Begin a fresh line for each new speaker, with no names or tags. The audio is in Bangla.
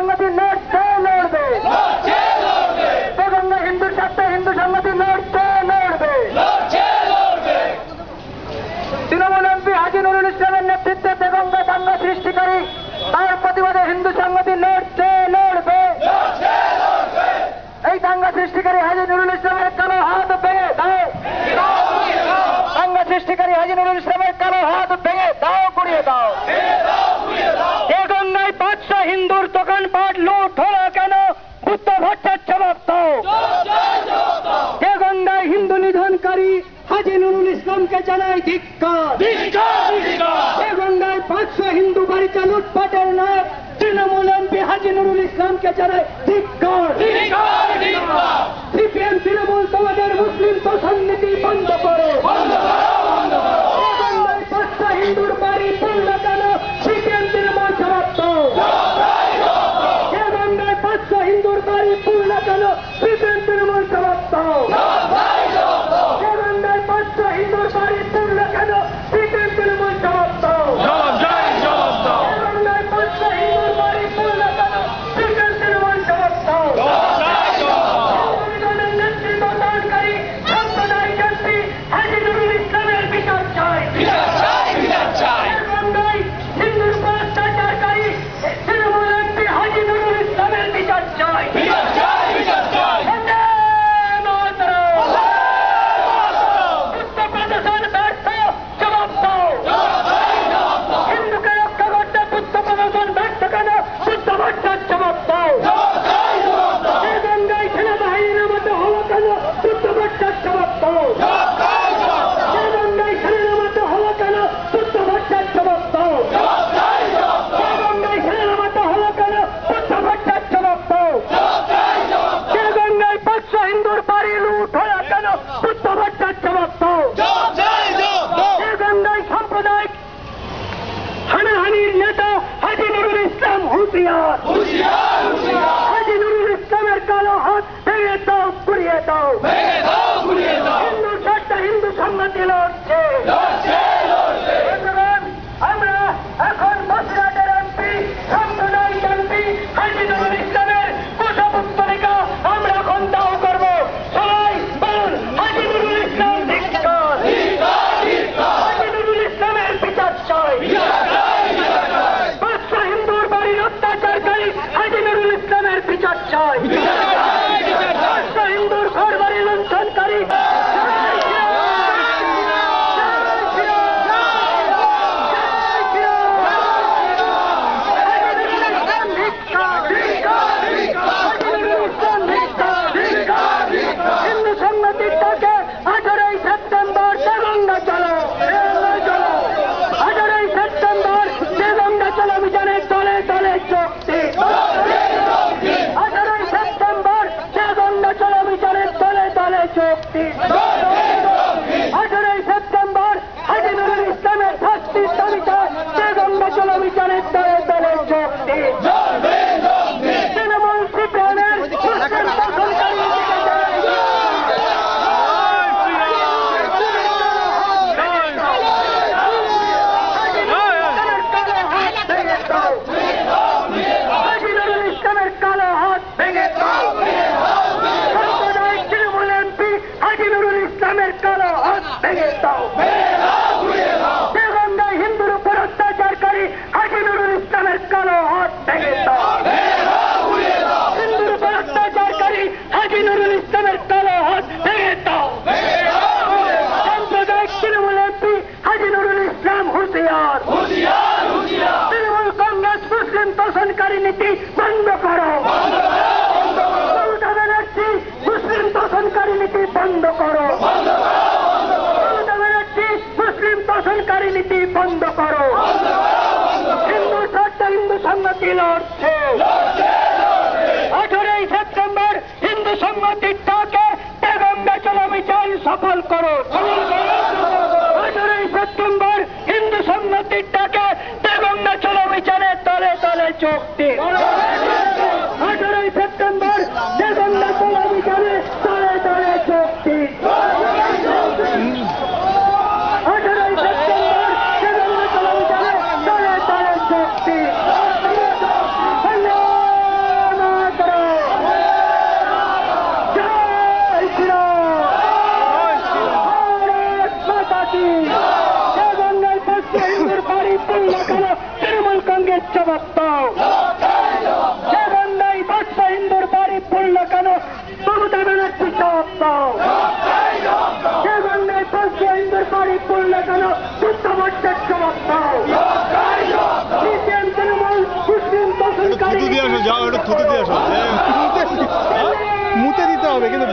সংহতি লড়ছে লড়বে, দেগঙ্গা হিন্দুর স্বার্থে হিন্দু সংহতি লড়ছে লড়বে। তৃণমূল এমপি হাজী নুরুল ইসলামের নেতৃত্বে দেগঙ্গা দাঙ্গা সৃষ্টিকারী তার প্রতিবাদে হিন্দু সংহতি লড়ছে লড়বে। এই দাঙ্গা সৃষ্টিকারী হাজী নুরুল ইসলামের কালো হাত ভেঙে দাও, দাঙ্গা সৃষ্টিকারী হাজী নুরুল ইসলামের কালো হাত ভেঙে দাও, গুড়িয়ে দাও। দেগঙ্গায় 500 হিন্দুর দোকানপাট লুট হলো কেন? বুদ্ধ ভট্টার জবাব দাও। দেগঙ্গায় হিন্দু নিধনকারী হাজী নুরুল ইসলামকে জানাই ধিক্কার। দেগঙ্গায় 500 হিন্দু বাড়িতে লুটপাটের নায়ক তৃণমূল এমপি হাজী নুরুল ইসলামকে জানাই ধিক্কার। সিপিএম তৃণমূল তোমাদের মুসলিম তোষণ নীতি বন্ধ করো। দেগঙ্গায় 500 হিন্দুর বাড়ি পড়ল কেন? সিপিএম তৃণমূল জবাব দাও। দেগঙ্গায় 500 হিন্দুর বাড়ি পড়ল কেন? সিপিএম তৃণমূল জবাব দাও। দেগঙ্গায় 500 হিন্দুর বাড়ি পড়ল কেন? সিপিএম তৃণমূল জবাব দাও। দেগঙ্গায় 500 হিন্দুর বাড়ি পড়ল কেন? সিপিএম তৃণমূল জবাব দাও। সংবিধানের নেতৃত্ব দানকারী সাম্প্রদায়িক এমপি হাজী নুরুল ইসলামের বিচার চাই। দেগঙ্গায় হিন্দুর উপর অত্যাচারকারী তৃণমূল এমপি হাজী নুরুল ইসলামের বিচার চাই। হিন্দুকে রক্ষা করতে বুদ্ধ প্রদর্শন ব্যর্থ কেন? বুদ্ধ ভট্টার জবাব দাও। দেগঙ্গায় সেনাবাহিনীর মতো হলো কেন? বুদ্ধ ভট্টার জবাব দাও। দেগঙ্গায় সেনার মতো হলো কেন? বুদ্ধ ভট্টার জবাব দাও। দেগঙ্গায় সেনার মতো হলো কেন? বুদ্ধ ভট্টার জবাব দাও। দেগঙ্গায় 500 হিন্দুর বাড়ি লুট হলো কেন? বুদ্ধ ভট্টার জবাব দাও। দেগঙ্গায় সাম্প্রদায়িক হানাহানির নেতা হাজী নুরুল ইসলাম হুঁশিয়ার। হাজী নুরুল ইসলামের কালো হাত ভেঙে দাও, গুড়িয়ে দাও। হিন্দুর স্বার্থে হিন্দু সংহতি লড়ছে। আমরা এখন বসিরহাটের এমপি সাম্প্রদায়িক এমপি হাজী নুরুল ইসলামের কুশপুত্তলিকা আমরা এখন দাহ করব। সবাই বলুন হাজী নুরুল ইসলাম ধিক্কার। হাজী নুরুল ইসলামের বিচার চাই। 500 হিন্দুর বাড়ির অত্যাচারকারী হাজী নুরুল ইসলামের বিচার চাই। 500 হিন্দুর ঘর বাড়ি লুণ্ঠনকারী হিন্দু সংগঠিত ডাকে 18ই সেপ্টেম্বর দেগঙ্গা চলো। 18ই সেপ্টেম্বর দেগঙ্গা চলো অভিযানের দলে দলে যোগ দিন। 18ই সেপ্টেম্বর দেগঙ্গা চলো অভিযানের দলে দলে যোগ দিন। 18ই সেপ্টেম্বর হাজী নুরুল ইসলামের শাস্তির দাবিতে দেগঙ্গা চলো অভিযানের দলে দলে যোগ দিন। তৃণমূল সিপিএমের মুসলিম শাসনকারী হাজী নুরুল ইসলামের কালো হাত ভেঙে দাও। সাম্প্রদায়িক তৃণমূল এমপি হাজী নুরুল ইসলামের কালো হাত ভেঙে দাও। দেগঙ্গায় হিন্দুর উপর অত্যাচারকারী হাজী নুরুল ইসলামের কালো হাত ভেঙে দাও। হিন্দুর উপর অত্যাচারকারী হাজী নুরুল ইসলামের কালো হাত ভেঙে দাও। সাম্প্রদায়িক তৃণমূল এমপি হাজী নুরুল ইসলাম হুঁশিয়ার। তৃণমূল কংগ্রেস মুসলিম তোষণকারী নীতি বন্ধ করো। মমতা ব্যানার্জি মুসলিম তোষণকারী নীতি বন্ধ করো। মমতা ব্যানার্জি মুসলিম তোষণকারী নীতি বন্ধ করো। হিন্দুর স্বার্থে হিন্দু সংহতি লড়ছে। 18ই সেপ্টেম্বর হিন্দু সংহতির ডাকে দেগঙ্গা চলো মিছিল সফল করো। 18ই সেপ্টেম্বর হিন্দু সংহতির ডাকে দেগঙ্গা চলো মিছিলের দলে দলে যোগ দিন। 18ই সেপ্টেম্বর দেগঙ্গা চলো মিছিলের দলে দলে যোগ দিন। 18ই সেপ্টেম্বর দেগঙ্গা চলো মিছিলের দলে দলে যোগ দিন। দাও। যে বাংলায় বলছে হিন্দুর বাড়ি পড়লে কেন যুদ্ধবর্ষের জবাব দাও। সিপিএম তৃণমূল মুসলিম দখলকারী
যাও একটু থুতু দিয়ে আসো, মুতে দিতে হবে কিন্তু